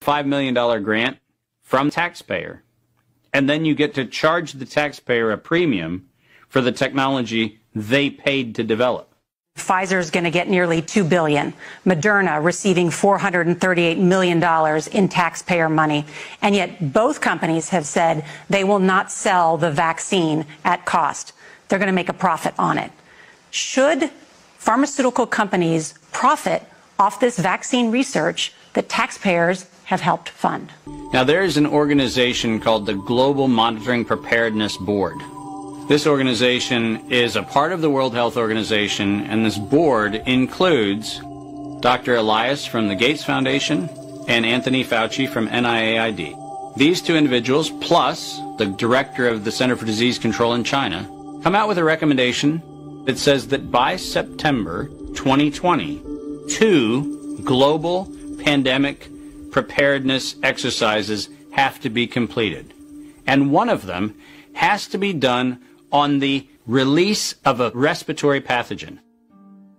$5 million grant from taxpayer. And then you get to charge the taxpayer a premium for the technology they paid to develop. Pfizer is going to get nearly $2 billion. Moderna receiving $438 million in taxpayer money. And yet both companies have said they will not sell the vaccine at cost. They're going to make a profit on it. Should pharmaceutical companies profit off this vaccine research that taxpayers have helped fund? Now, there is an organization called the Global Monitoring Preparedness Board. This organization is a part of the World Health Organization, and this board includes Dr. Elias from the Gates Foundation and Anthony Fauci from NIAID. These two individuals, plus the director of the Center for Disease Control in China, come out with a recommendation that says that by September 2020, 2 global pandemic preparedness exercises have to be completed. And one of them has to be done on the release of a respiratory pathogen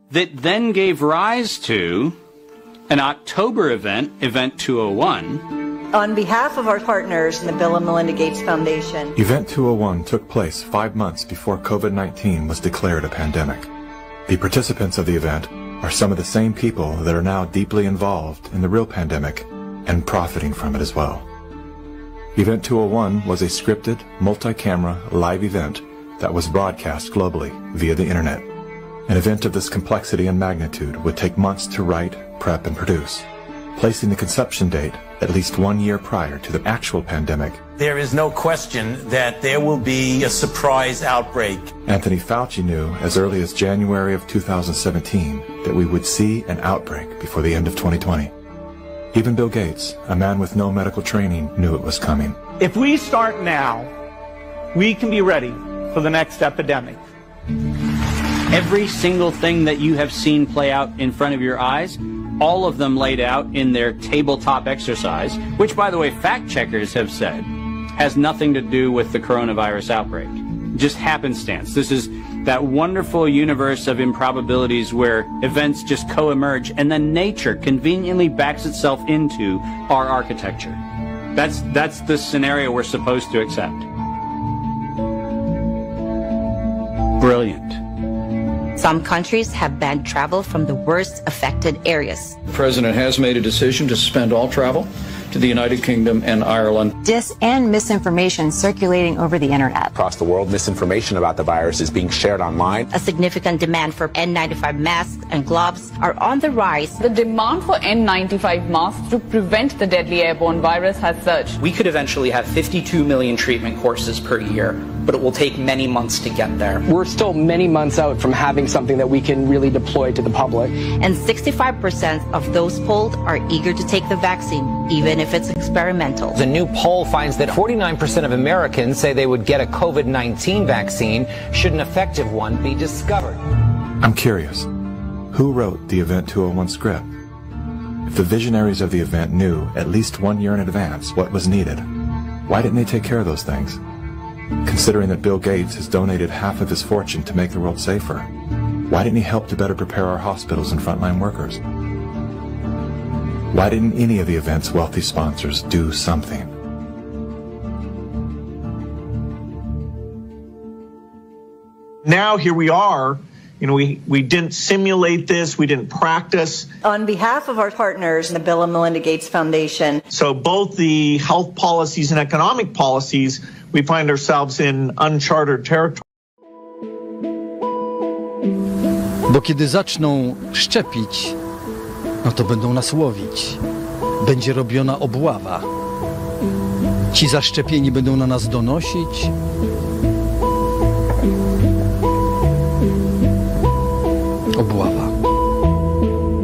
that then gave rise to an October event, Event 201. On behalf of our partners in the Bill and Melinda Gates Foundation. Event 201 took place 5 months before COVID-19 was declared a pandemic. The participants of the event are some of the same people that are now deeply involved in the real pandemic and profiting from it as well. Event 201 was a scripted, multi-camera, live event that was broadcast globally via the internet. An event of this complexity and magnitude would take months to write, prep, and produce, placing the conception date at least 1 year prior to the actual pandemic. There is no question that there will be a surprise outbreak. Anthony Fauci knew as early as January of 2017 that we would see an outbreak before the end of 2020. Even Bill Gates, a man with no medical training, knew it was coming. If we start now, we can be ready for the next epidemic. Every single thing that you have seen play out in front of your eyes, all of them laid out in their tabletop exercise, which, by the way, fact checkers have said has nothing to do with the coronavirus outbreak. Just happenstance. This is that wonderful universe of improbabilities where events just co-emerge and then nature conveniently backs itself into our architecture. That's the scenario we're supposed to accept. Brilliant. Some countries have banned travel from the worst affected areas. The President has made a decision to suspend all travel to the United Kingdom and Ireland. Dis and misinformation circulating over the internet. Across the world, misinformation about the virus is being shared online. A significant demand for N95 masks and gloves are on the rise. The demand for N95 masks to prevent the deadly airborne virus has surged. We could eventually have 52 million treatment courses per year, but it will take many months to get there. We're still many months out from having something that we can really deploy to the public. And 65% of those polled are eager to take the vaccine, even if it's experimental. The new poll finds that 49% of Americans say they would get a COVID-19 vaccine should an effective one be discovered. I'm curious, who wrote the Event 201 script? If the visionaries of the event knew at least 1 year in advance what was needed, why didn't they take care of those things? Considering that Bill Gates has donated half of his fortune to make the world safer, why didn't he help to better prepare our hospitals and frontline workers? Why didn't any of the event's wealthy sponsors do something? Now here we are. You know, we didn't simulate this. We didn't practice. On behalf of our partners in the Bill and Melinda Gates Foundation. So both the health policies and economic policies, we find ourselves in uncharted territory. Bo kiedy zaczną szczepić, no to będą nas łowić. Będzie robiona obława. Ci zaszczepieni będą na nas donosić. Obława.